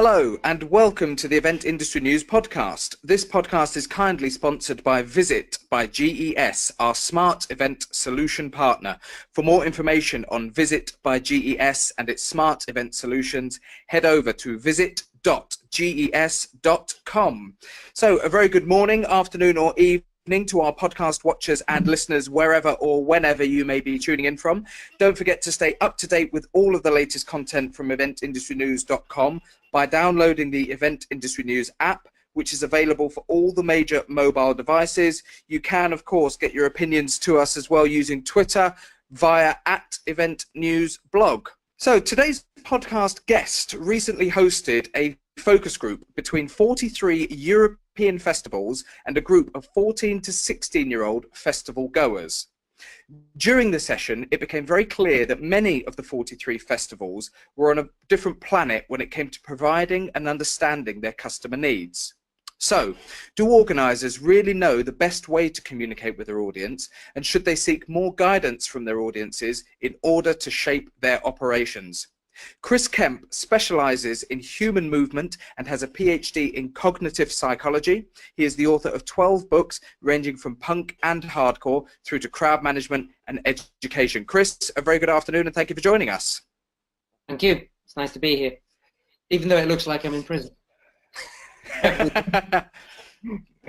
Hello and welcome to the Event Industry News podcast. This podcast is kindly sponsored by Visit by GES, our smart event solution partner. For more information on Visit by GES and its smart event solutions, head over to visit.ges.com. So a very good morning, afternoon or evening to our podcast watchers and listeners wherever or whenever you may be tuning in from. Don't forget to stay up to date with all of the latest content from eventindustrynews.com by downloading the Event Industry News app, which is available for all the major mobile devices. You can, of course, get your opinions to us as well using Twitter via @EventNewsBlog. So today's podcast guest recently hosted a focus group between 43 European festivals and a group of 14 to 16-year-old festival goers. During the session, it became very clear that many of the 43 festivals were on a different planet when it came to providing and understanding their customer needs. So, do organisers really know the best way to communicate with their audience, and should they seek more guidance from their audiences in order to shape their operations? Chris Kemp specialises in human movement and has a PhD in cognitive psychology. He is the author of 12 books ranging from punk and hardcore through to crowd management and education. Chris, a very good afternoon and thank you for joining us. Thank you. It's nice to be here, even though it looks like I'm in prison.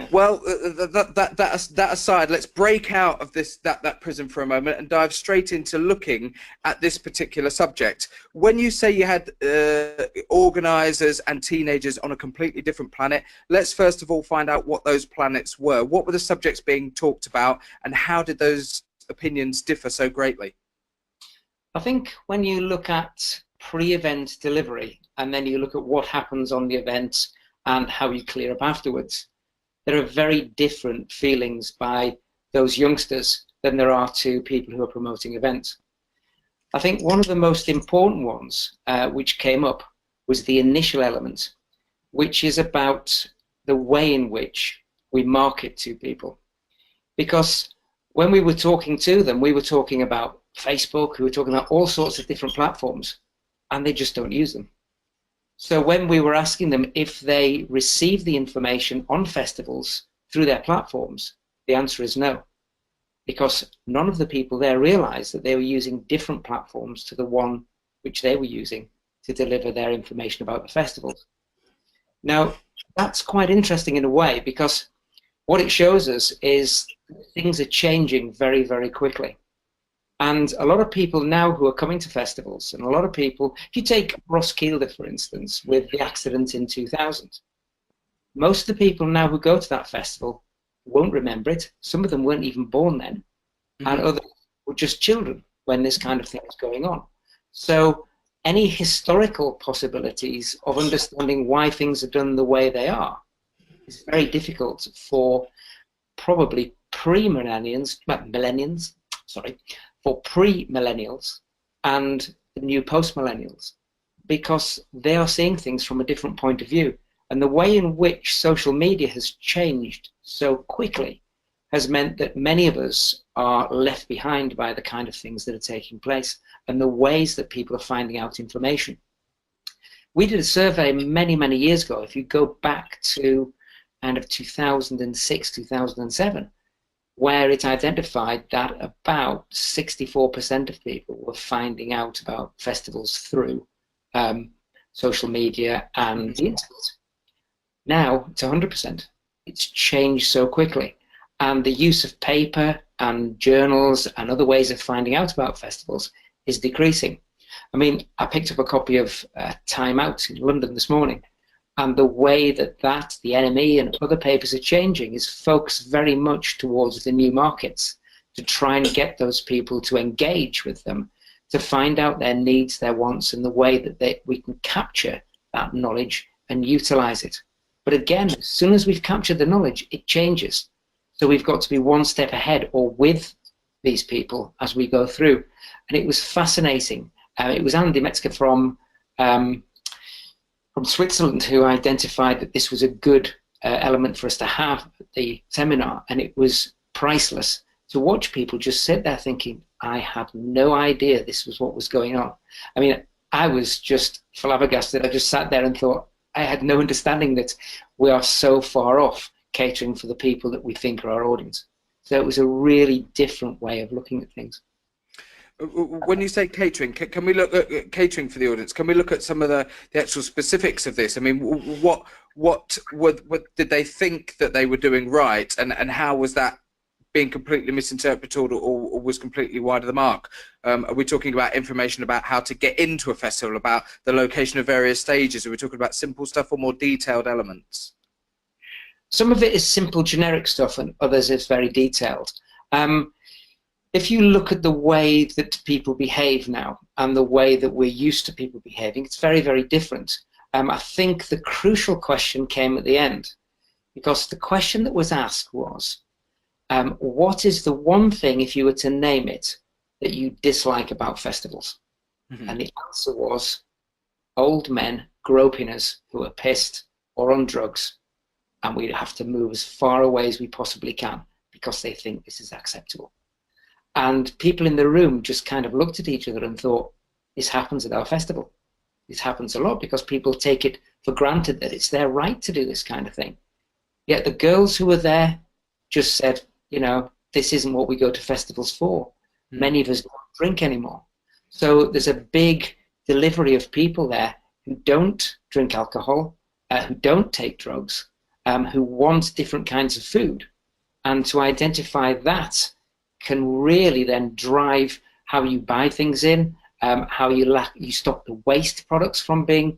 Well, that aside, let's break out of that prison for a moment and dive straight into looking at this particular subject. When you say you had organisers and teenagers on a completely different planet, let's first of all find out what those planets were. What were the subjects being talked about, and how did those opinions differ so greatly? I think when you look at pre-event delivery and then you look at what happens on the event and how you clear up afterwards, there are very different feelings by those youngsters than there are to people who are promoting events. I think one of the most important ones which came up was the initial element, which is about the way in which we market to people. Because when we were talking to them, we were talking about Facebook, we were talking about all sorts of different platforms, and they just don't use them. So when we were asking them if they receive the information on festivals through their platforms, the answer is no, because none of the people there realized that they were using different platforms to the one which they were using to deliver their information about the festivals. Now, that's quite interesting in a way, because what it shows us is things are changing very, very quickly. And a lot of people now who are coming to festivals, and a lot of people, if you take Roskilde, for instance, with the accident in 2000, most of the people now who go to that festival won't remember it. Some of them weren't even born then, and others were just children when this kind of thing was going on. So any historical possibilities of understanding why things are done the way they are is very difficult for probably pre-millennials and the new post-millennials, because they are seeing things from a different point of view. And the way in which social media has changed so quickly has meant that many of us are left behind by the kind of things that are taking place and the ways that people are finding out information. We did a survey many, many years ago, if you go back to kind of 2006, 2007, where it identified that about 64% of people were finding out about festivals through social media and the internet. Now it's 100%. It's changed so quickly. And the use of paper and journals and other ways of finding out about festivals is decreasing. I mean, I picked up a copy of Time Out in London this morning, and the way that the NME and other papers are changing is focused very much towards the new markets, to try and get those people to engage with them, to find out their needs, their wants, and the way that we can capture that knowledge and utilize it. But again, as soon as we've captured the knowledge, it changes. So we've got to be one step ahead or with these people as we go through. And it was fascinating. It was Andy Metzger from Switzerland who identified that this was a good element for us to have at the seminar, and it was priceless to watch people just sit there thinking, I had no idea this was what was going on. I mean, I was just flabbergasted. I just sat there and thought, I had no understanding that we are so far off catering for the people that we think are our audience. So it was a really different way of looking at things. When you say catering, can we look at catering for the audience? Can we look at some of the actual specifics of this? I mean, what did they think that they were doing right, and how was that being completely misinterpreted or was completely wide of the mark? Are we talking about information about how to get into a festival, about the location of various stages? Are we talking about simple stuff or more detailed elements? Some of it is simple generic stuff and others is very detailed. If you look at the way that people behave now and the way that we're used to people behaving, it's very, very different. I think the crucial question came at the end, because the question that was asked was, what is the one thing, if you were to name it, that you dislike about festivals? Mm-hmm. And the answer was old men groping us who are pissed or on drugs, and we have to move as far away as we possibly can because they think this is acceptable. And people in the room just kind of looked at each other and thought, this happens at our festival. This happens a lot because people take it for granted that it's their right to do this kind of thing. Yet the girls who were there just said, you know, this isn't what we go to festivals for. Many of us don't drink anymore. So there's a big delivery of people there who don't drink alcohol, who don't take drugs, who want different kinds of food. And to identify that can really then drive how you buy things in, how you stop the waste products from being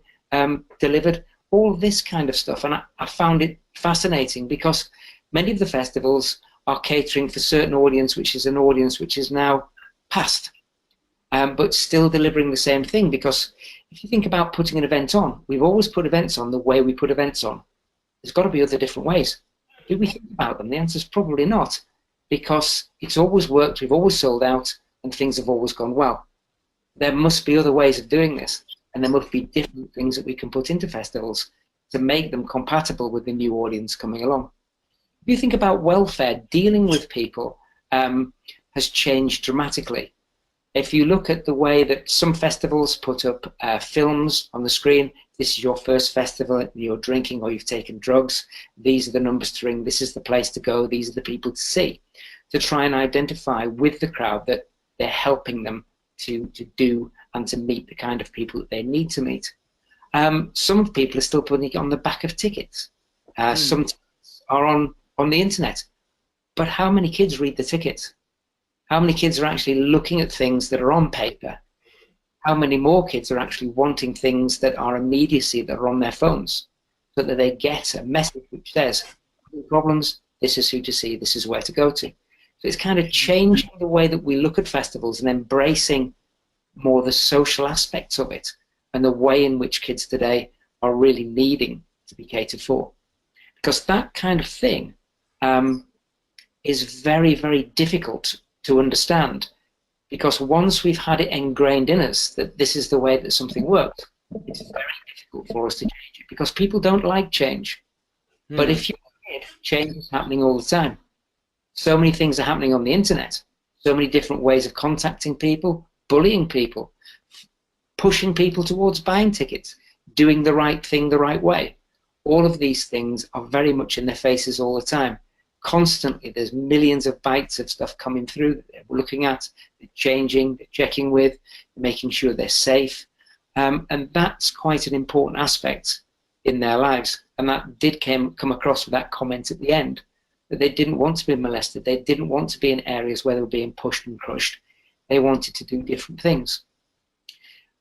delivered, all this kind of stuff. And I found it fascinating because many of the festivals are catering for certain audience, which is an audience which is now past, but still delivering the same thing. Because if you think about putting an event on, we've always put events on the way we put events on. There's got to be other different ways. Do we think about them? The answer is probably not, because it's always worked, we've always sold out, and things have always gone well. There must be other ways of doing this, and there must be different things that we can put into festivals to make them compatible with the new audience coming along. If you think about welfare, dealing with people has changed dramatically. If you look at the way that some festivals put up films on the screen, this is your first festival, you're drinking or you've taken drugs, these are the numbers to ring, this is the place to go, these are the people to see, to try and identify with the crowd that they're helping them to do and to meet the kind of people that they need to meet. Some people are still putting it on the back of tickets. Some are on the internet. But how many kids read the tickets? How many kids are actually looking at things that are on paper? How many more kids are actually wanting things that are immediacy, that are on their phones, so that they get a message which says, problems, this is who to see, this is where to go to. So it's kind of changing the way that we look at festivals and embracing more the social aspects of it and the way in which kids today are really needing to be catered for. Because that kind of thing is very, very difficult to understand, because once we've had it ingrained in us that this is the way that something works, it's very difficult for us to change it, because people don't like change. But if you're a kid, change is happening all the time. So many things are happening on the internet, so many different ways of contacting people, bullying people, pushing people towards buying tickets, doing the right thing the right way. All of these things are very much in their faces all the time. Constantly, there's millions of bytes of stuff coming through that they're looking at, they're changing, they're checking with, making sure they're safe. And that's quite an important aspect in their lives. And that did come across with that comment at the end, that they didn't want to be molested. They didn't want to be in areas where they were being pushed and crushed. They wanted to do different things.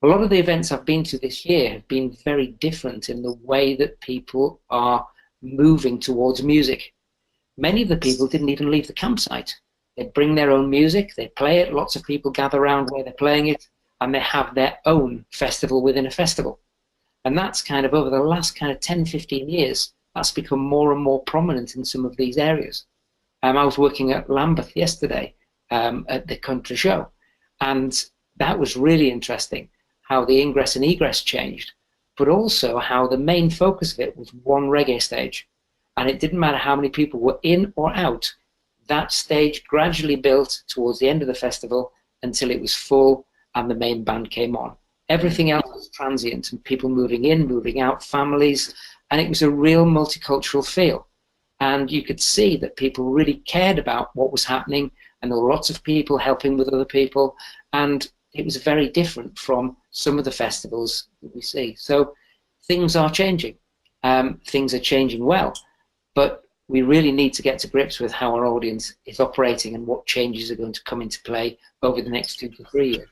A lot of the events I've been to this year have been very different in the way that people are moving towards music. Many of the people didn't even leave the campsite. They bring their own music, they play it, lots of people gather around where they're playing it, and they have their own festival within a festival. And that's kind of over the last kind of 10, 15 years, that's become more and more prominent in some of these areas. I was working at Lambeth yesterday at the country show, and that was really interesting, how the ingress and egress changed, but also how the main focus of it was one reggae stage. And it didn't matter how many people were in or out, that stage gradually built towards the end of the festival until it was full and the main band came on. Everything else was transient, and people moving in, moving out, families, and it was a real multicultural feel. And you could see that people really cared about what was happening, and there were lots of people helping with other people, and it was very different from some of the festivals that we see. So things are changing. Things are changing well, but we really need to get to grips with how our audience is operating and what changes are going to come into play over the next 2 to 3 years.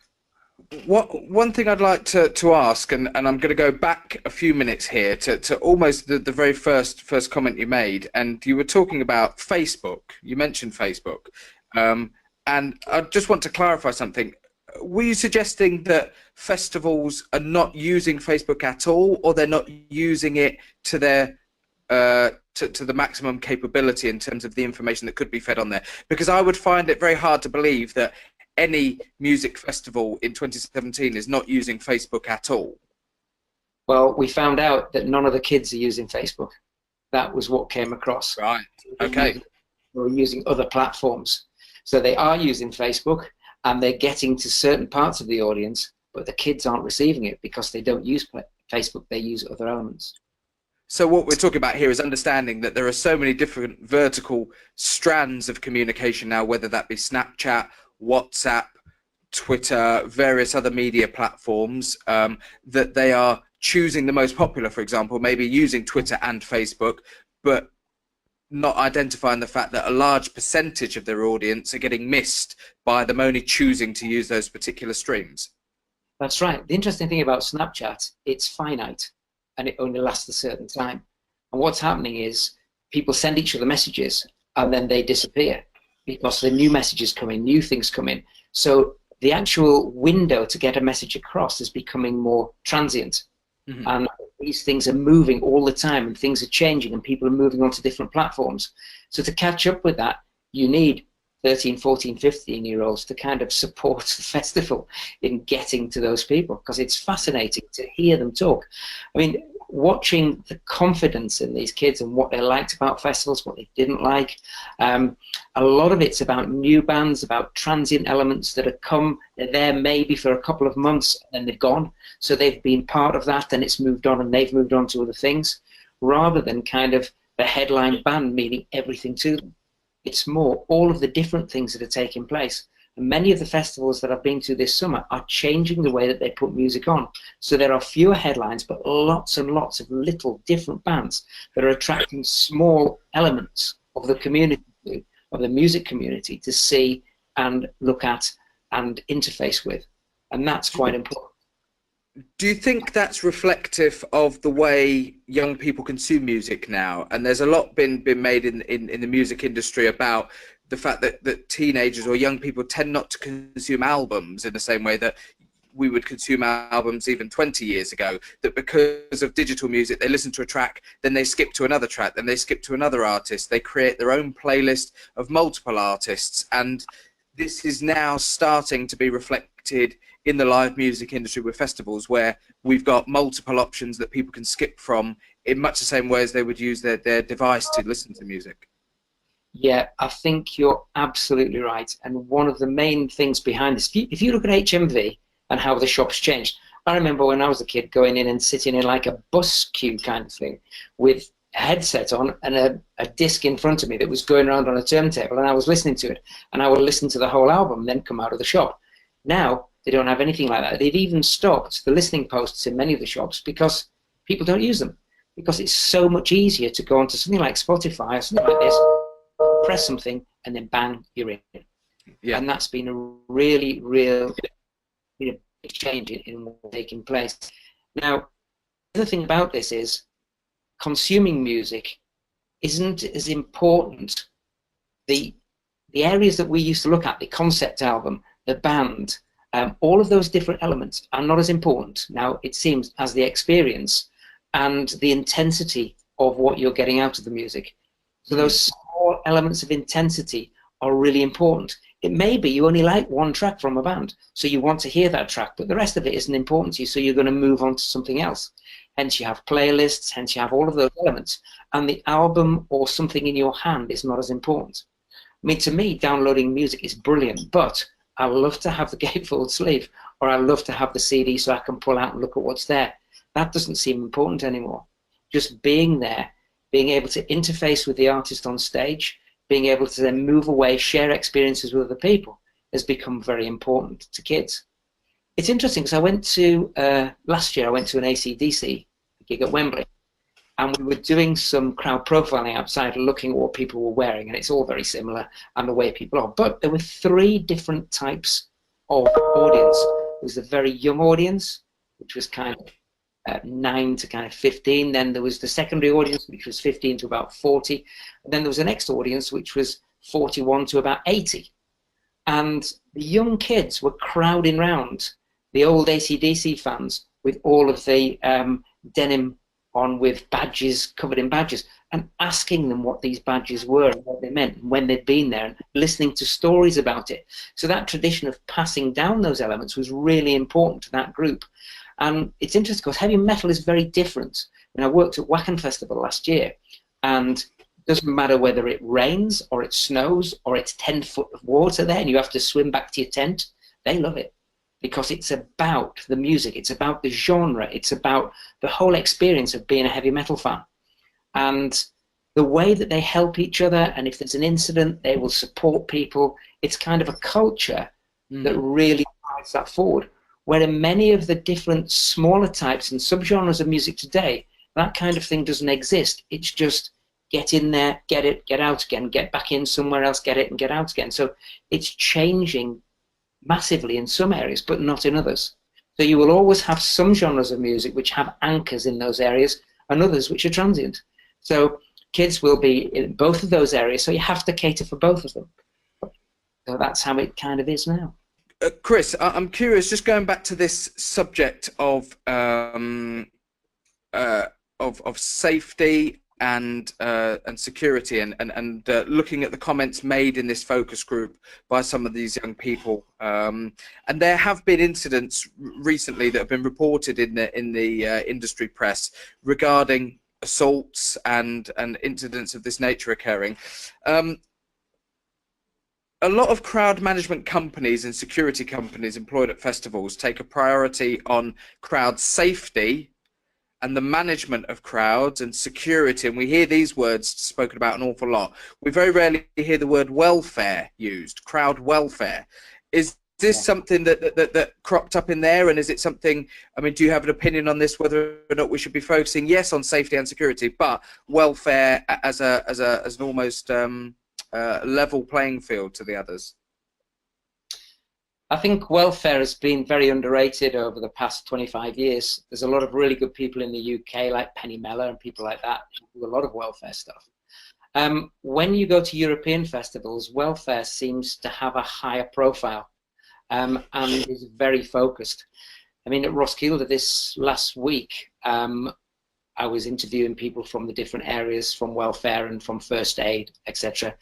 One thing I'd like to ask, and I'm going to go back a few minutes here to almost the very first comment you made, and you were talking about Facebook. You mentioned Facebook, and I just want to clarify something. Were you suggesting that festivals are not using Facebook at all, or they're not using it to their to the maximum capability in terms of the information that could be fed on there? Because I would find it very hard to believe that any music festival in 2017 is not using Facebook at all. Well, we found out that none of the kids are using Facebook. That was what came across. Right. Okay. We're using other platforms. So they are using Facebook, and they're getting to certain parts of the audience, but the kids aren't receiving it because they don't use Facebook, they use other elements. So what we're talking about here is understanding that there are so many different vertical strands of communication now, whether that be Snapchat, WhatsApp, Twitter, various other media platforms, that they are choosing the most popular, for example, maybe using Twitter and Facebook, but not identifying the fact that a large percentage of their audience are getting missed by them only choosing to use those particular streams. That's right. The interesting thing about Snapchat, it's finite and it only lasts a certain time. And what's happening is people send each other messages and then they disappear because the new messages come in, new things come in. So the actual window to get a message across is becoming more transient. Mm-hmm. And these things are moving all the time, and things are changing, and people are moving on to different platforms. So to catch up with that, you need 13, 14, 15-year-olds to kind of support the festival in getting to those people, because it's fascinating to hear them talk. I mean, watching the confidence in these kids and what they liked about festivals, what they didn't like. A lot of it's about new bands, about transient elements that have come. They're there maybe for a couple of months and then they've gone. So they've been part of that, then it's moved on and they've moved on to other things, rather than kind of the headline band meaning everything to them. It's more all of the different things that are taking place. And many of the festivals that I've been to this summer are changing the way that they put music on. So there are fewer headlines, but lots and lots of little different bands that are attracting small elements of the community, of the music community, to see and look at and interface with. And that's quite important. Do you think that's reflective of the way young people consume music now? And there's a lot been made in the music industry about the fact that teenagers or young people tend not to consume albums in the same way that we would consume albums even 20 years ago, that because of digital music, they listen to a track, then they skip to another track, then they skip to another artist. They create their own playlist of multiple artists. And this is now starting to be reflected in the live music industry with festivals, where we've got multiple options that people can skip from in much the same way as they would use their device to listen to music. Yeah, I think you're absolutely right. And one of the main things behind this, if you look at HMV and how the shop's changed, I remember when I was a kid going in and sitting in like a bus queue kind of thing with a headset on and a disc in front of me that was going around on a turntable, and I was listening to it, and I would listen to the whole album and then come out of the shop. Now, they don't have anything like that. They've even stopped the listening posts in many of the shops because people don't use them, because it's so much easier to go onto something like Spotify or something like this, press something, and then bang, you're in. Yeah. And that's been a really, real big change in what's taking place. Now, the other thing about this is consuming music isn't as important. The areas that we used to look at, the concept album, the band, all of those different elements are not as important now, it seems, as the experience and the intensity of what you're getting out of the music. So those small elements of intensity are really important. It may be you only like one track from a band, so you want to hear that track, but the rest of it isn't important to you, so you're going to move on to something else. Hence you have playlists, hence you have all of those elements, and the album or something in your hand is not as important. I mean, to me, downloading music is brilliant, but I love to have the gatefold sleeve, or I love to have the CD so I can pull out and look at what's there. That doesn't seem important anymore. Just being there, being able to interface with the artist on stage, being able to then move away, share experiences with other people, has become very important to kids. It's interesting because I went to, last year I went to an AC/DC gig at Wembley, and we were doing some crowd profiling outside, looking at what people were wearing, and it's all very similar and the way people are. But there were 3 different types of audience. There was the very young audience, which was kind of 9 to kind of 15. Then there was the secondary audience, which was 15 to about 40. And then there was the next audience, which was 41 to about 80. And the young kids were crowding round the old AC/DC fans with all of the denim on with badges, covered in badges, and asking them what these badges were and what they meant and when they'd been there, and listening to stories about it. So that tradition of passing down those elements was really important to that group. And it's interesting because heavy metal is very different. When I worked at Wacken Festival last year, and it doesn't matter whether it rains or it snows or it's 10 foot of water there and you have to swim back to your tent, they love it. Because it's about the music, it's about the genre, it's about the whole experience of being a heavy metal fan. And the way that they help each other, and if there's an incident, they will support people. It's kind of a culture that really drives that forward. Where in many of the different smaller types and subgenres of music today, that kind of thing doesn't exist. It's just get in there, get it, get out again, get back in somewhere else, get it and get out again. So it's changing massively in some areas, but not in others. So you will always have some genres of music which have anchors in those areas and others which are transient. So kids will be in both of those areas, so you have to cater for both of them. So that's how it kind of is now. Chris, I'm curious, just going back to this subject of safety and security, and looking at the comments made in this focus group by some of these young people, and there have been incidents recently that have been reported in the industry press regarding assaults and incidents of this nature occurring. A lot of crowd management companies and security companies employed at festivals take a priority on crowd safety and the management of crowds and security, and we hear these words spoken about an awful lot. We very rarely hear the word welfare used, crowd welfare. Is this something that cropped up in there, and is it something, I mean, do you have an opinion on this, whether or not we should be focusing, yes, on safety and security, but welfare as an almost level playing field to the others? I think welfare has been very underrated over the past 25 years. There's a lot of really good people in the UK, like Penny Mellor and people like that, who do a lot of welfare stuff. When you go to European festivals, welfare seems to have a higher profile and is very focused. I mean, at Roskilde this last week, I was interviewing people from the different areas, from welfare and from first aid, etc.,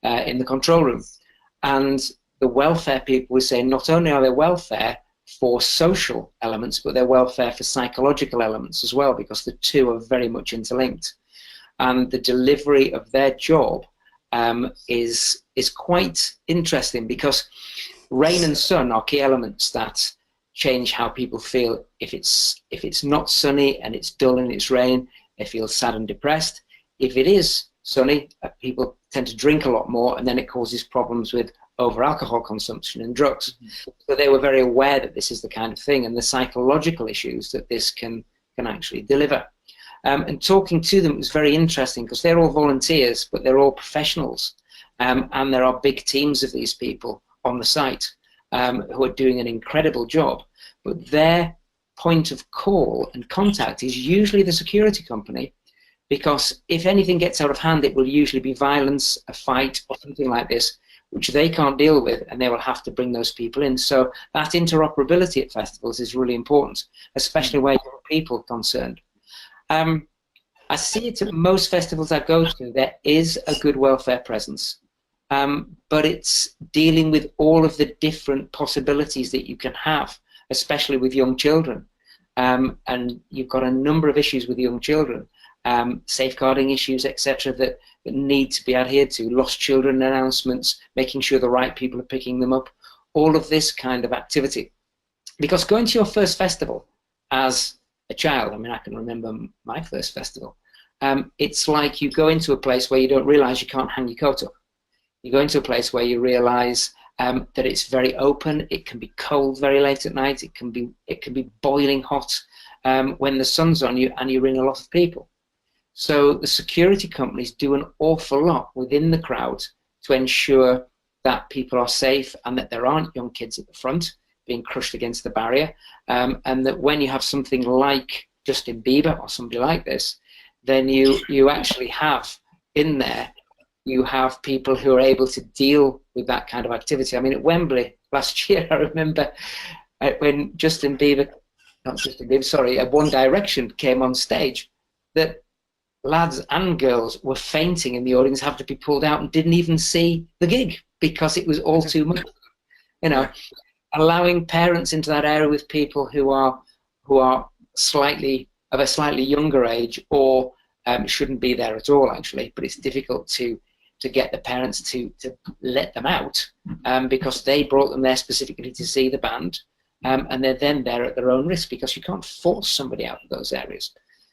in the control room. And the welfare people were saying not only are they welfare for social elements, but they're welfare for psychological elements as well, because the two are very much interlinked. And the delivery of their job is quite interesting, because rain and sun are key elements that change how people feel. If it's not sunny and it's dull and it's rain, they feel sad and depressed. If it is sunny, people tend to drink a lot more, and then it causes problems with over alcohol consumption and drugs. So they were very aware that this is the kind of thing, and the psychological issues that this can actually deliver. And talking to them was very interesting, because they're all volunteers, but they're all professionals, and there are big teams of these people on the site who are doing an incredible job. But their point of call and contact is usually the security company, because if anything gets out of hand, it will usually be violence, a fight, or something like this, which they can't deal with, and they will have to bring those people in. So that interoperability at festivals is really important, especially where young people are concerned. I see it at most festivals I go to, there is a good welfare presence, but it's dealing with all of the different possibilities that you can have, especially with young children. And you've got a number of issues with young children, safeguarding issues, etc., that need to be adhered to, lost children announcements, making sure the right people are picking them up. all of this kind of activity. Because going to your first festival as a child, I mean, I can remember my first festival, it's like you go into a place where you don't realize you can't hang your coat up. You go into a place where you realize that it's very open. It can be cold very late at night. It can be boiling hot when the sun's on you, and you ring a lot of people. So the security companies do an awful lot within the crowd to ensure that people are safe and that there aren't young kids at the front being crushed against the barrier, and that when you have something like Justin Bieber or somebody like this, then you actually have in there, you have people who are able to deal with that kind of activity. I mean, at Wembley last year, I remember when One Direction came on stage, that lads and girls were fainting in the audience, having to be pulled out, and didn't even see the gig because it was all too much. You know, allowing parents into that area with people who are slightly of a slightly younger age, or shouldn't be there at all, actually. But it's difficult to get the parents to let them out because they brought them there specifically to see the band, and they're then there at their own risk because you can't force somebody out of those areas.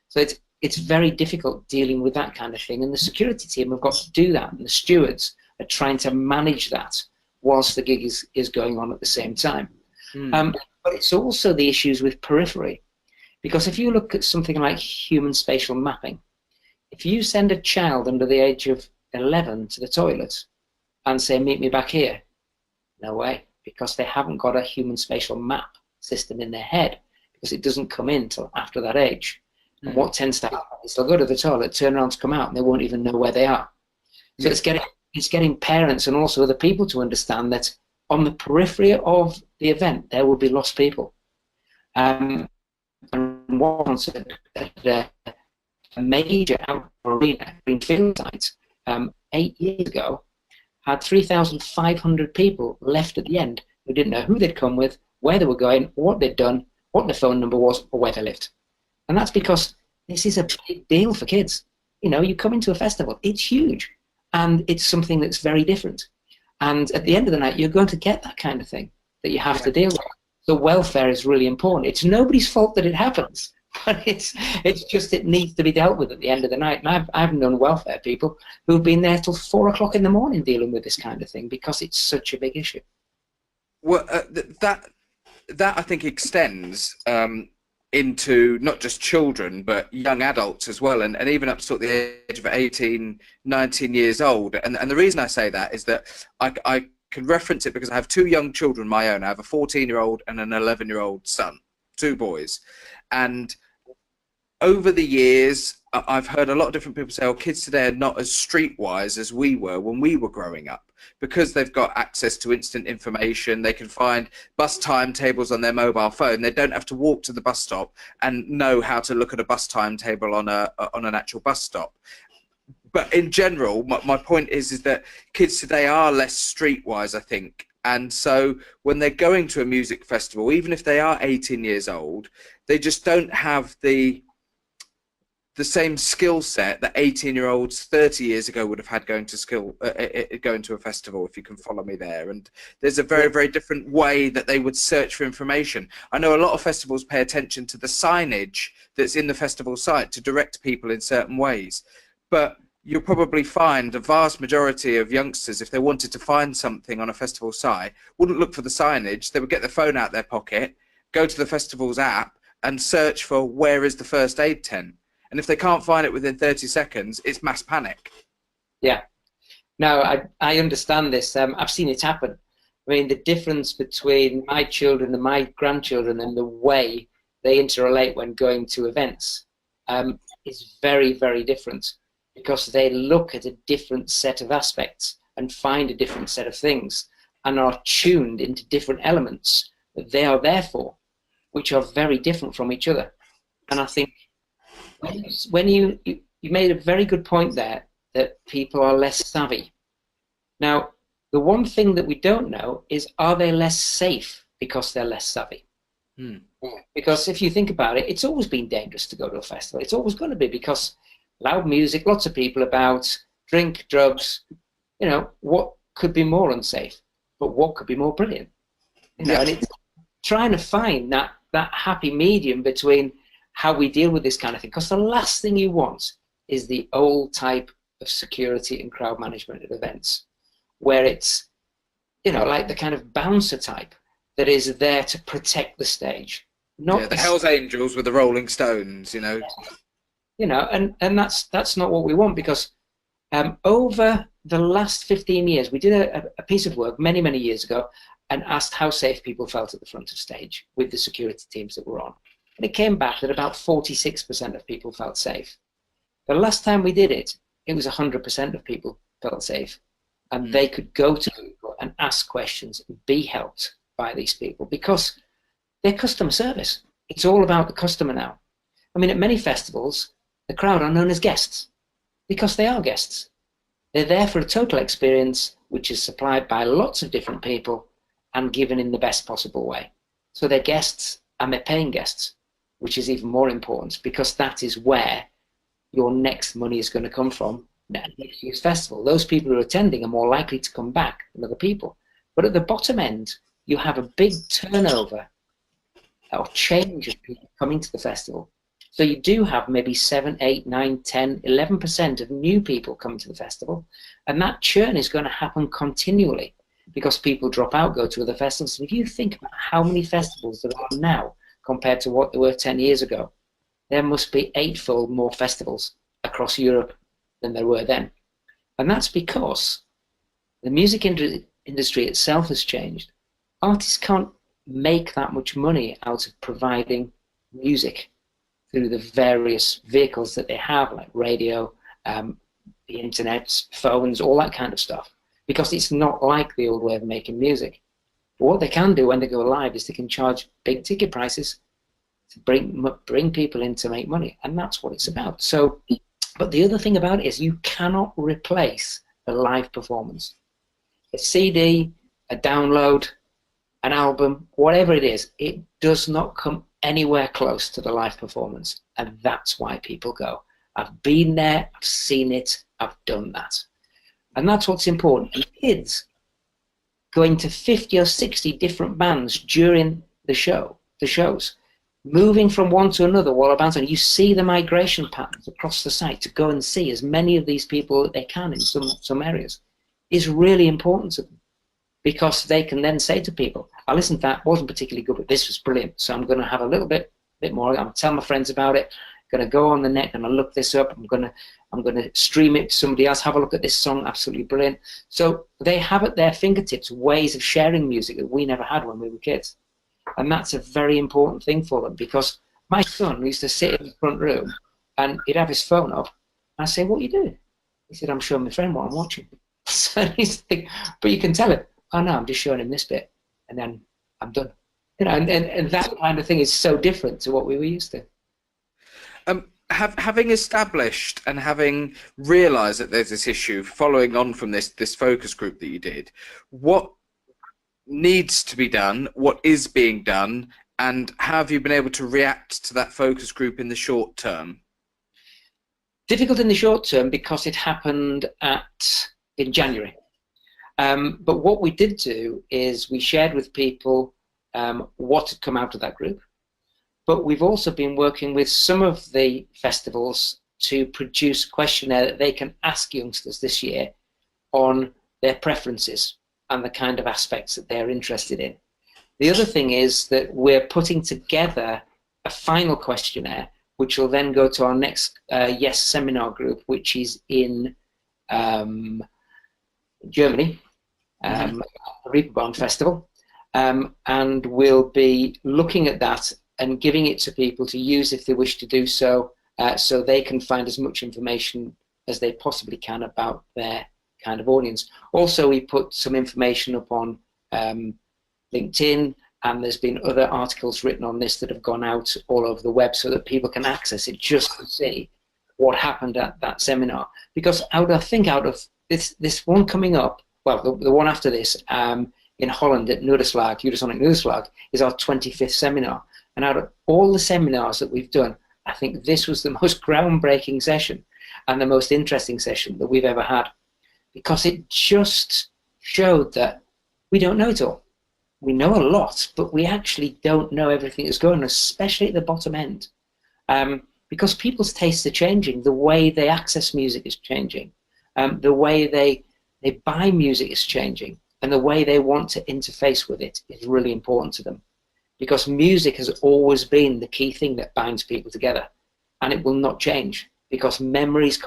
So it's very difficult dealing with that kind of thing, and the security team have got to do that, and the stewards are trying to manage that whilst the gig is going on at the same time. But it's also the issues with periphery, because if you look at something like human spatial mapping, if you send a child under the age of 11 to the toilet and say, meet me back here, no way, because they haven't got a human spatial map system in their head, because it doesn't come in till after that age. And what tends to happen is they'll go to the toilet, turn around to come out, and they won't even know where they are. So it's getting parents and also other people to understand that on the periphery of the event, there will be lost people. And once at a major outdoor arena, Greenfield site, 8 years ago, had 3,500 people left at the end who didn't know who they'd come with, where they were going, what they'd done, what their phone number was, or where they lived. And that's because this is a big deal for kids. You know, you come into a festival, it's huge, and it's something that's very different. And at the end of the night, you're going to get that kind of thing that you have to deal with. So welfare is really important. It's nobody's fault that it happens, but it's just it needs to be dealt with at the end of the night. And I've known welfare people who've been there till 4 o'clock in the morning dealing with this kind of thing because it's such a big issue. Well, that I think extends into not just children, but young adults as well, and even up to the age of 18, 19 years old. And the reason I say that is that I can reference it because I have 2 young children of my own. I have a 14-year-old and an 11-year-old son, 2 boys. And over the years, I've heard a lot of different people say, oh, kids today are not as streetwise as we were when we were growing up, because they've got access to instant information. They can find bus timetables on their mobile phone. They don't have to walk to the bus stop and know how to look at a bus timetable on an actual bus stop. But in general, my point is that kids today are less streetwise, I think. And so when they're going to a music festival, even if they are 18 years old, they just don't have the same skill set that 18-year-olds 30 years ago would have had going to a festival, if you can follow me there. And there's a very, very different way that they would search for information. I know a lot of festivals pay attention to the signage that's in the festival site to direct people in certain ways. But you'll probably find a vast majority of youngsters, if they wanted to find something on a festival site, wouldn't look for the signage. They would get their phone out their pocket, go to the festival's app, and search for where is the first aid tent. And if they can't find it within 30 seconds, it's mass panic. Yeah. No, I understand this. I've seen it happen. I mean, the difference between my children and my grandchildren and the way they interrelate when going to events is very, very different, because they look at a different set of aspects and find a different set of things and are tuned into different elements that they are there for, which are very different from each other. And I think when you made a very good point there, that people are less savvy. Now, the one thing that we don't know is, are they less safe because they're less savvy? Because if you think about it, it's always been dangerous to go to a festival. It's always going to be, because loud music, lots of people about, drink, drugs, you know, what could be more unsafe? But what could be more brilliant? You know, and it's trying to find that happy medium between how we deal with this kind of thing. Because the last thing you want is the old type of security and crowd management at events, where it's, you know, like the kind of bouncer type that is there to protect the stage. Not the Hells Angels with the Rolling Stones, you know. You know, and that's not what we want, because over the last 15 years, we did a piece of work many years ago and asked how safe people felt at the front of stage with the security teams that were on. And it came back that about 46% of people felt safe. The last time we did it, it was 100% of people felt safe. And they could go to people and ask questions and be helped by these people, because they're customer service. It's all about the customer now. I mean, at many festivals, the crowd are known as guests because they are guests. They're there for a total experience which is supplied by lots of different people and given in the best possible way. So they're guests and they're paying guests, which is even more important, because that is where your next money is going to come from next year's festival. Those people who are attending are more likely to come back than other people. But at the bottom end, you have a big turnover or change of people coming to the festival. So you do have maybe 7, 8, 9, 10, 11% of new people coming to the festival. And that churn is going to happen continually because people drop out, go to other festivals. And if you think about how many festivals there are now compared to what there were 10 years ago, there must be 8-fold more festivals across Europe than there were then. And that's because the music industry itself has changed. Artists can't make that much money out of providing music through the various vehicles that they have, like radio, the internet, phones, all that kind of stuff, because it's not like the old way of making music. But what they can do when they go live is they can charge big ticket prices to bring people in to make money, and that's what it's about. So, but the other thing about it is you cannot replace a live performance. A CD, a download, an album, whatever it is, it does not come anywhere close to the live performance, and that's why people go. I've been there, I've seen it, I've done that. And that's what's important. And kids going to 50 or 60 different bands during the shows, moving from one to another while a band's on, you see the migration patterns across the site to go and see as many of these people that they can in some areas is really important to them, because they can then say to people, I listened to that, wasn't particularly good, but this was brilliant, so I'm going to have a little bit more, I'm going to tell my friends about it, I'm going to go on the net and I'll look this up, I'm going to stream it to somebody else, have a look at this song, absolutely brilliant. So they have at their fingertips ways of sharing music that we never had when we were kids. And that's a very important thing for them, because my son used to sit in the front room and he'd have his phone up, and I'd say, what are you doing? He said, I'm showing my friend what I'm watching. So he's like, but you can tell him, oh no, I'm just showing him this bit, and then I'm done. You know, and that kind of thing is so different to what we were used to. Having established and having realised that there's this issue, following on from this focus group that you did, what needs to be done, what is being done, and how have you been able to react to that focus group in the short term? Difficult in the short term because it happened in January. But what we did do is we shared with people what had come out of that group. But we've also been working with some of the festivals to produce a questionnaire that they can ask youngsters this year on their preferences and the kind of aspects that they're interested in. The other thing is that we're putting together a final questionnaire which will then go to our next Yes seminar group, which is in Germany, the Reeperbahn Festival, and we'll be looking at that and giving it to people to use if they wish to do so, so they can find as much information as they possibly can about their kind of audience. Also, we put some information up on LinkedIn, and there's been other articles written on this that have gone out all over the web so that people can access it just to see what happened at that seminar. Because out of this one coming up, well, the one after this, in Holland at Noorderslag, Eurosonic Noorderslag, is our 25th seminar. And out of all the seminars that we've done, I think this was the most groundbreaking session and the most interesting session that we've ever had, because it just showed that we don't know it all. we know a lot, but we actually don't know everything that's going on, especially at the bottom end. Because people's tastes are changing, the way they access music is changing, the way they buy music is changing, and the way they want to interface with it is really important to them. Because music has always been the key thing that binds people together, and it will not change, because memories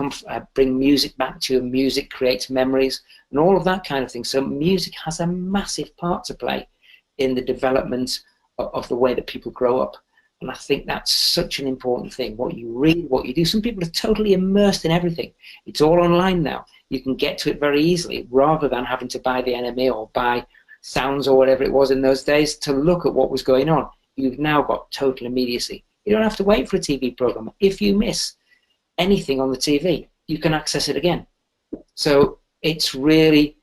bring music back to you, and music creates memories, and all of that kind of thing. So music has a massive part to play in the development of the way that people grow up. And I think that's such an important thing. What you read, what you do. Some people are totally immersed in everything. It's all online now. You can get to it very easily, rather than having to buy the NME or buy Sounds or whatever it was in those days to look at what was going on. You've now got total immediacy. You don't have to wait for a TV program. If you miss anything on the TV, you can access it again. So it's really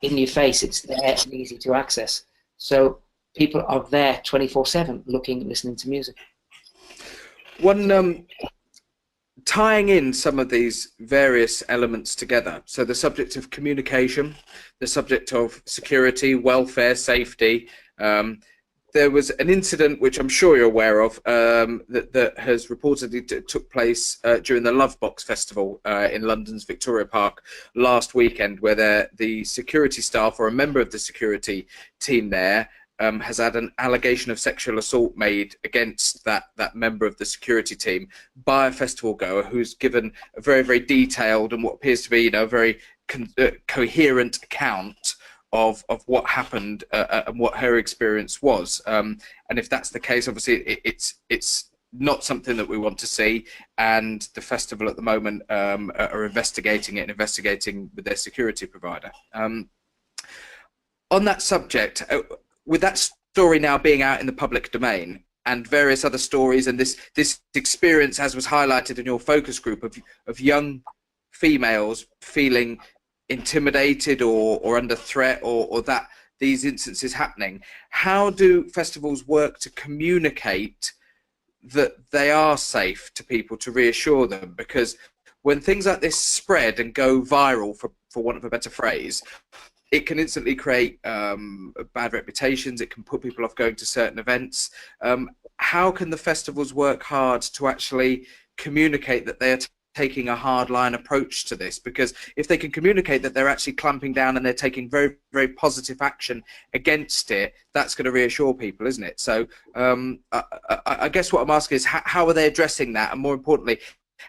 in your face. It's there and easy to access. So people are there 24/7 looking and listening to music. One tying in some of these various elements together, so the subject of communication, the subject of security, welfare, safety. There was an incident which I'm sure you're aware of that has reportedly took place during the Lovebox Festival in London's Victoria Park last weekend, where the security staff, or a member of the security team there, has had an allegation of sexual assault made against that member of the security team by a festival goer who's given a very, very detailed and what appears to be, a very coherent account of what happened and what her experience was. And if that's the case, obviously it's not something that we want to see, and the festival at the moment are investigating it and investigating with their security provider. On that subject, with that story now being out in the public domain, and various other stories, and this experience, as was highlighted in your focus group, of young females feeling intimidated or under threat, or that these instances happening, how do festivals work to communicate that they are safe to people, to reassure them? Because when things like this spread and go viral, for want of a better phrase, it can instantly create bad reputations. It can put people off going to certain events. How can the festivals work hard to actually communicate that they are taking a hardline approach to this? Because if they can communicate that they're actually clamping down and they're taking very, very positive action against it, that's going to reassure people, isn't it? So I guess what I'm asking is, how are they addressing that? And more importantly,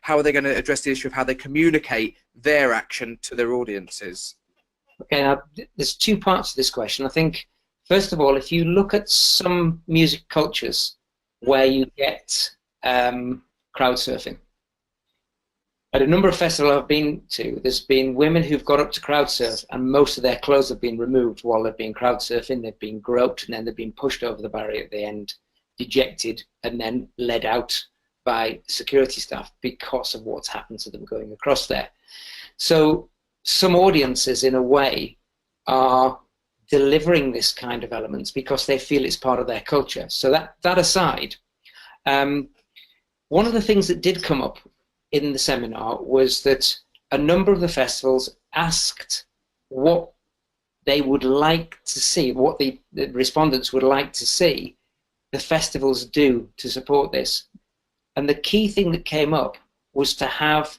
how are they going to address the issue of how they communicate their action to their audiences? Okay, now there's two parts to this question. I think, first of all, if you look at some music cultures where you get crowd surfing, at a number of festivals I've been to, there's been women who've got up to crowd surf, and most of their clothes have been removed while they've been crowd surfing. They've been groped, and then they've been pushed over the barrier at the end, dejected, and then led out by security staff because of what's happened to them going across there. So some audiences, in a way, are delivering this kind of elements because they feel it's part of their culture. So that aside, one of the things that did come up in the seminar was that a number of the festivals asked what they would like to see, what the respondents would like to see the festivals do to support this. And the key thing that came up was to have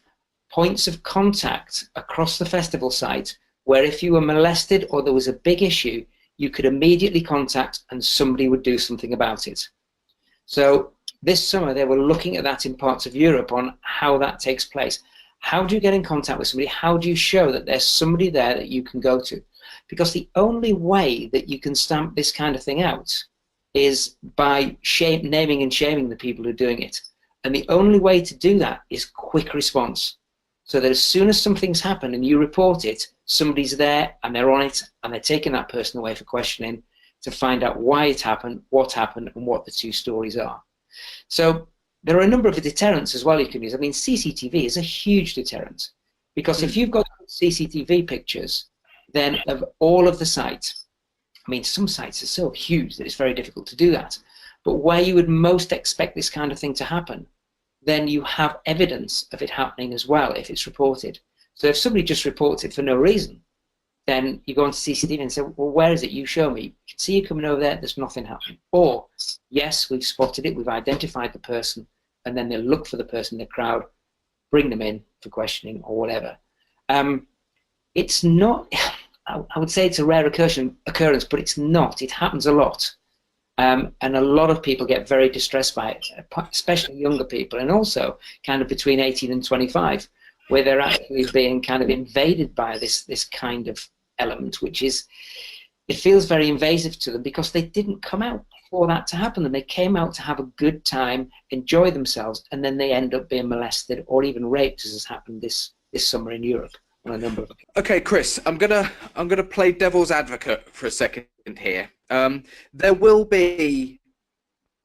points of contact across the festival site where if you were molested or there was a big issue, you could immediately contact and somebody would do something about it. So this summer they were looking at that in parts of Europe on how that takes place. How do you get in contact with somebody? How do you show that there's somebody there that you can go to? Because the only way that you can stamp this kind of thing out is by naming and shaming the people who are doing it. And the only way to do that is quick response. So that as soon as something's happened and you report it, somebody's there and they're on it and they're taking that person away for questioning to find out why it happened, what happened, and what the two stories are. So there are a number of deterrents as well you can use. I mean, CCTV is a huge deterrent, because if you've got CCTV pictures, then of all of the sites, I mean, some sites are so huge that it's very difficult to do that. But where you would most expect this kind of thing to happen, then you have evidence of it happening as well if it's reported. So if somebody just reports it for no reason, then you go on to CCTV and say, well, where is it? You show me. You can see you coming over there, there's nothing happening. Or, yes, we've spotted it, we've identified the person, and then they'll look for the person in the crowd, bring them in for questioning or whatever. It's not, I would say it's a rare occurrence, but it's not. It happens a lot. And a lot of people get very distressed by it, especially younger people, and also kind of between 18 and 25, where they're actually being kind of invaded by this kind of element, which is, it feels very invasive to them because they didn't come out for that to happen, and they came out to have a good time, enjoy themselves, and then they end up being molested or even raped, as has happened this summer in Europe on a number of occasions. Okay, Chris, I'm gonna play devil's advocate for a second here. There will be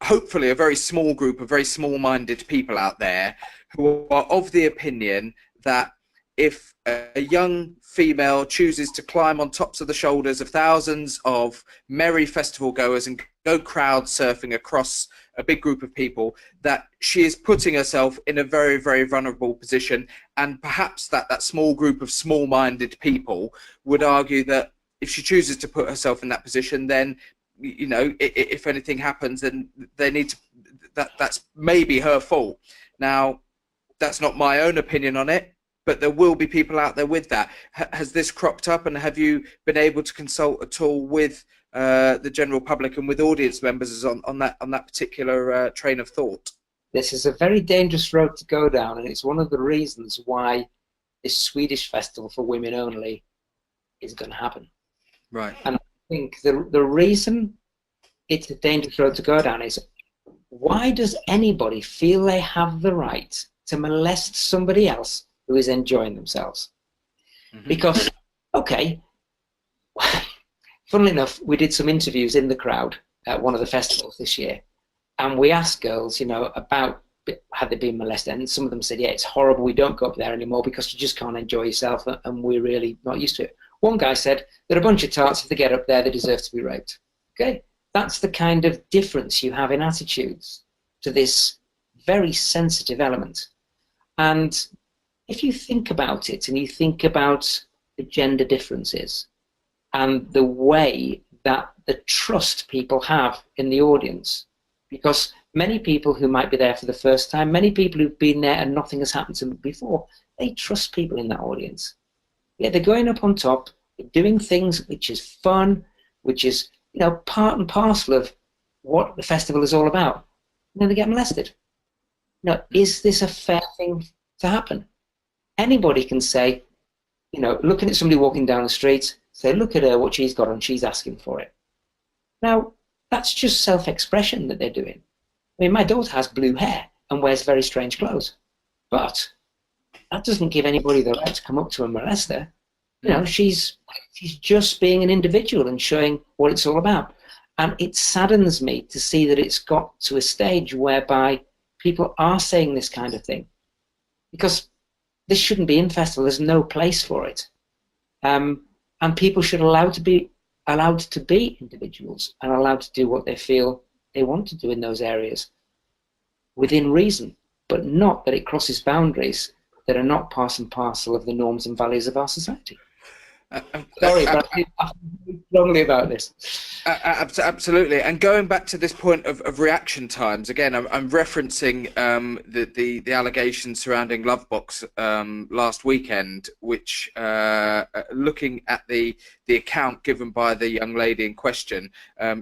hopefully a very small group of very small-minded people out there who are of the opinion that if a young female chooses to climb on tops of the shoulders of thousands of merry festival goers and go crowd surfing across a big group of people, that she is putting herself in a very, very vulnerable position, and perhaps that small group of small-minded people would argue that if she chooses to put herself in that position, then, you know, if anything happens, then they need to, that's maybe her fault. Now, that's not my own opinion on it, but there will be people out there with that. Has this cropped up, and have you been able to consult at all with the general public and with audience members on that particular train of thought? This is a very dangerous road to go down, and it's one of the reasons why this Swedish festival for women only is going to happen. Right. And I think the reason it's a dangerous road to go down is, why does anybody feel they have the right to molest somebody else who is enjoying themselves? Mm-hmm. Because, okay, funnily enough, we did some interviews in the crowd at one of the festivals this year, and we asked girls, you know, about had they been molested, and some of them said, yeah, it's horrible, we don't go up there anymore because you just can't enjoy yourself, and we're really not used to it. One guy said, they're a bunch of tarts, if they get up there, they deserve to be raped. Okay, that's the kind of difference you have in attitudes to this very sensitive element. And if you think about it, and you think about the gender differences, and the way that the trust people have in the audience, because many people who might be there for the first time, many people who've been there and nothing has happened to them before, they trust people in that audience. Yeah, they're going up on top, they're doing things which is fun, which is, you know, part and parcel of what the festival is all about. And then they get molested. Now, is this a fair thing to happen? Anybody can say, you know, looking at somebody walking down the street, say, look at her, what she's got on, she's asking for it. Now, that's just self-expression that they're doing. I mean, my daughter has blue hair and wears very strange clothes, but that doesn't give anybody the right to come up to and molest her. You know, she's just being an individual and showing what it's all about. And it saddens me to see that it's got to a stage whereby people are saying this kind of thing, because this shouldn't be in festival. There's no place for it. And people should allowed to be individuals and allowed to do what they feel they want to do in those areas within reason, but not that it crosses boundaries that are not part and parcel of the norms and values of our society. Sorry, but I feel strongly about this. Absolutely. And going back to this point of reaction times, again, I'm referencing the allegations surrounding Lovebox last weekend, which, looking at the account given by the young lady in question,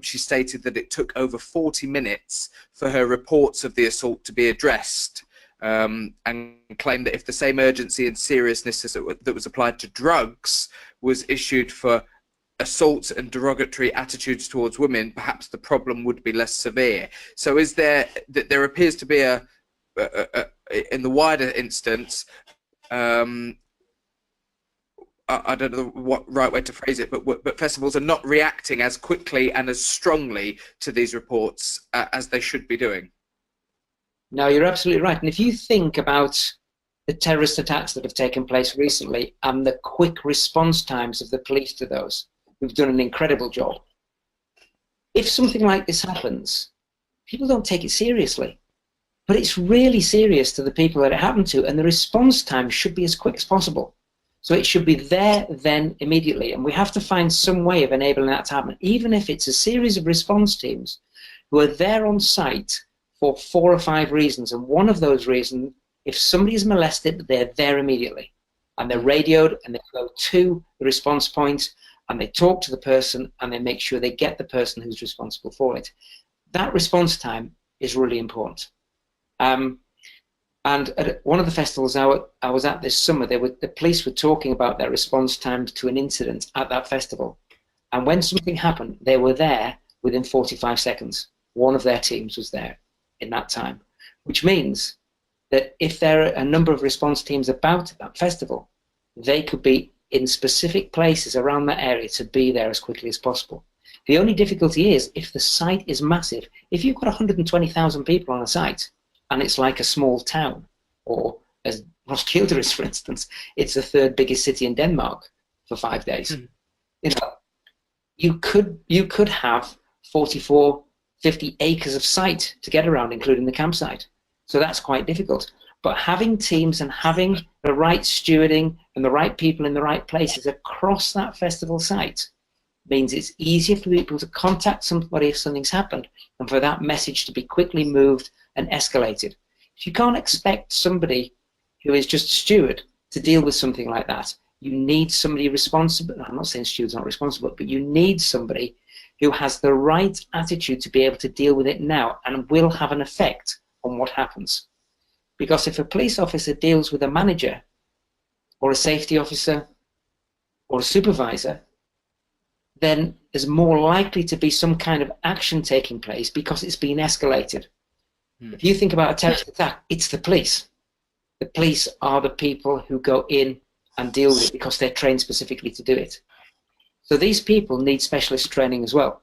she stated that it took over 40 minutes for her reports of the assault to be addressed. And claimed that if the same urgency and seriousness that was applied to drugs was issued for assaults and derogatory attitudes towards women, perhaps the problem would be less severe. So is there appears to be in the wider instance, I don't know what right way to phrase it, but festivals are not reacting as quickly and as strongly to these reports as they should be doing. No, you're absolutely right. And if you think about the terrorist attacks that have taken place recently and the quick response times of the police to those, who've done an incredible job. If something like this happens, people don't take it seriously. But it's really serious to the people that it happened to, and the response time should be as quick as possible. So it should be there then immediately, and we have to find some way of enabling that to happen, even if it's a series of response teams who are there on site for 4 or 5 reasons. And one of those reasons, if somebody is molested, they're there immediately. And they're radioed, and they go to the response point, and they talk to the person, and they make sure they get the person who's responsible for it. That response time is really important. And at one of the festivals I was at this summer, the police were talking about their response time to an incident at that festival. And when something happened, they were there within 45 seconds. One of their teams was there in that time, which means that if there are a number of response teams about at that festival, they could be in specific places around that area to be there as quickly as possible. The only difficulty is if the site is massive. If you've got 120,000 people on a site, and it's like a small town, or as Roskilde is, for instance, it's the 3rd biggest city in Denmark for 5 days. You know, you could have 44, 50 acres of site to get around, including the campsite. So that's quite difficult. But having teams and having the right stewarding and the right people in the right places across that festival site means it's easier for people to contact somebody if something's happened, and for that message to be quickly moved and escalated. You can't expect somebody who is just a steward to deal with something like that. You need somebody responsible. I'm not saying stewards aren't responsible, but you need somebody who has the right attitude to be able to deal with it now, and will have an effect on what happens. Because if a police officer deals with a manager or a safety officer or a supervisor, then there's more likely to be some kind of action taking place because it's been escalated. If you think about a terrorist attack, it's the police. The police are the people who go in and deal with it because they're trained specifically to do it. So these people need specialist training as well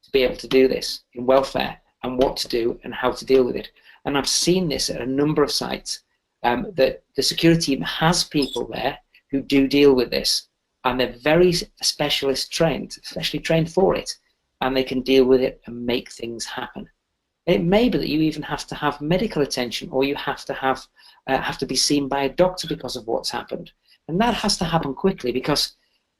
to be able to do this in welfare, and what to do and how to deal with it. And I've seen this at a number of sites, that the security team has people there who do deal with this, and they're very specially trained for it, and they can deal with it and make things happen. It may be that you even have to have medical attention, or you have to be seen by a doctor because of what's happened. And that has to happen quickly, because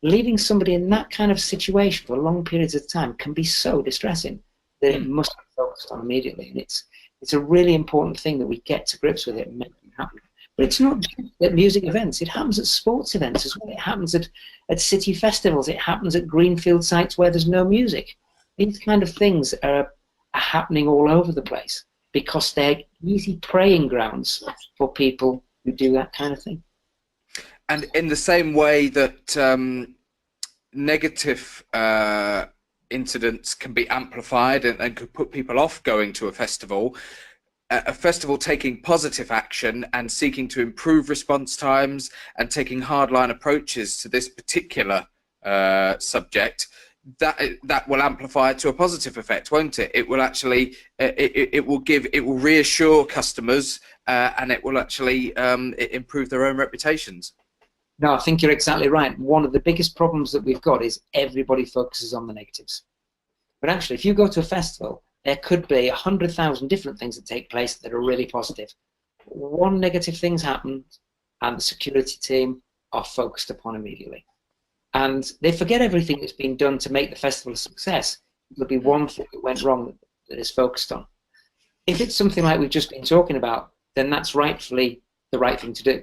leaving somebody in that kind of situation for long periods of time can be so distressing that it must be focused on immediately. And it's a really important thing that we get to grips with it and make it happen. But it's not just at music events. It happens at sports events as well. It happens at city festivals. It happens at greenfield sites where there's no music. These kind of things are happening all over the place because they're easy preying grounds for people who do that kind of thing. And in the same way that negative incidents can be amplified and could put people off going to a festival taking positive action and seeking to improve response times and taking hardline approaches to this particular subject, that will amplify to a positive effect, won't it? It will actually it will reassure customers, and it will actually improve their own reputations. No, I think you're exactly right. One of the biggest problems that we've got is everybody focuses on the negatives. But actually, if you go to a festival, there could be 100,000 different things that take place that are really positive. One negative thing's happened, and the security team are focused upon immediately. And they forget everything that's been done to make the festival a success. There'll be one thing that went wrong that is focused on. If it's something like we've just been talking about, then that's rightfully the right thing to do.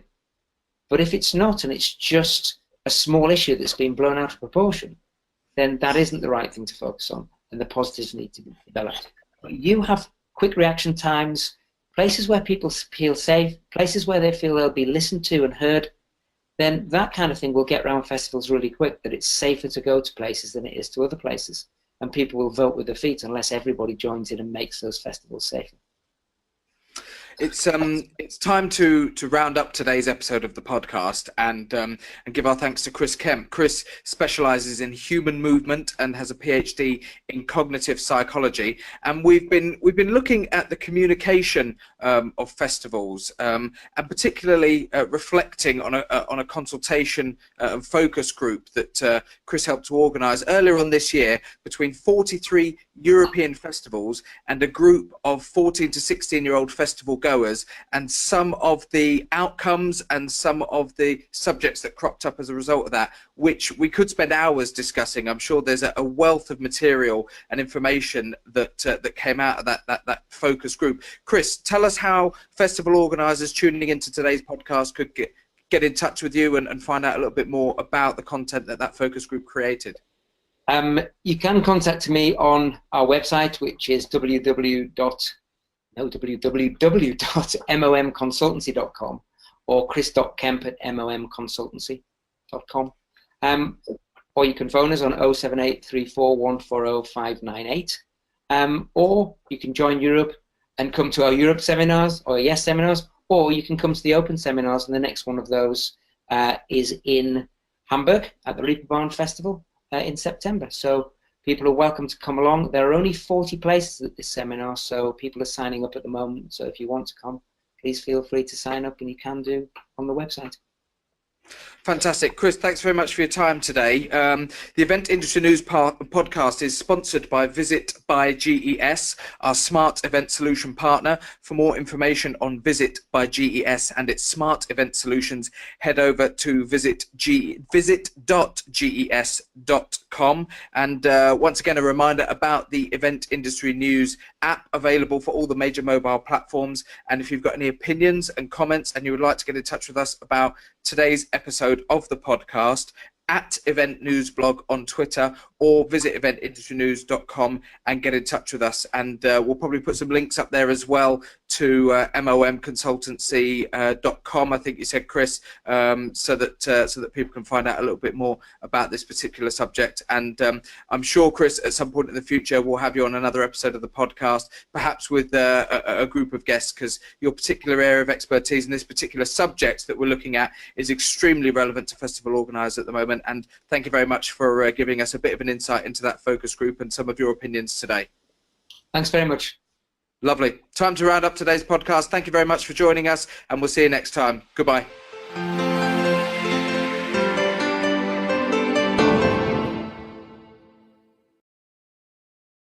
But if it's not, and it's just a small issue that's been blown out of proportion, then that isn't the right thing to focus on, and the positives need to be developed. But you have quick reaction times, places where people feel safe, places where they feel they'll be listened to and heard, then that kind of thing will get around festivals really quick, that it's safer to go to places than it is to other places. And people will vote with their feet unless everybody joins in and makes those festivals safer. It's time to round up today's episode of the podcast and give our thanks to Chris Kemp. Chris specialises in human movement and has a PhD in cognitive psychology. And we've been looking at the communication of festivals, and particularly reflecting on a consultation and focus group that Chris helped to organise earlier on this year between 43 European festivals and a group of 14 to 16-year-old festival goers, and some of the outcomes and some of the subjects that cropped up as a result of that, which we could spend hours discussing. I'm sure there's a wealth of material and information that that came out of that focus group. Chris, tell us how festival organisers tuning into today's podcast could get in touch with you and find out a little bit more about the content that focus group created. You can contact me on our website, which is www.momconsultancy.com or chris.kemp@momconsultancy.com. Or you can phone us on 078 34140 598. Or you can join Europe and come to our Europe seminars or YES seminars, or you can come to the Open seminars, and the next one of those is in Hamburg at the Reeperbahn Festival in September. So people are welcome to come along. There are only 40 places at this seminar, so people are signing up at the moment. So if you want to come, please feel free to sign up, and you can do on the website. Fantastic. Chris, thanks very much for your time today. The Event Industry News podcast is sponsored by Visit by GES, our smart event solution partner. For more information on Visit by GES and its smart event solutions, head over to visit.ges.com. And once again, a reminder about the Event Industry News app available for all the major mobile platforms. And if you've got any opinions and comments and you would like to get in touch with us about today's episode of the podcast, at Event News Blog on Twitter, or visit eventindustrynews.com and get in touch with us. And we'll probably put some links up there as well to momconsultancy.com, I think you said, Chris, so that people can find out a little bit more about this particular subject. And I'm sure, Chris, at some point in the future, we'll have you on another episode of the podcast, perhaps with a group of guests, because your particular area of expertise and this particular subject that we're looking at is extremely relevant to festival organisers at the moment. And thank you very much for giving us a bit of an insight into that focus group and some of your opinions today. Thanks very much. Lovely. Time to round up today's podcast. Thank you very much for joining us, and we'll see you next time. Goodbye.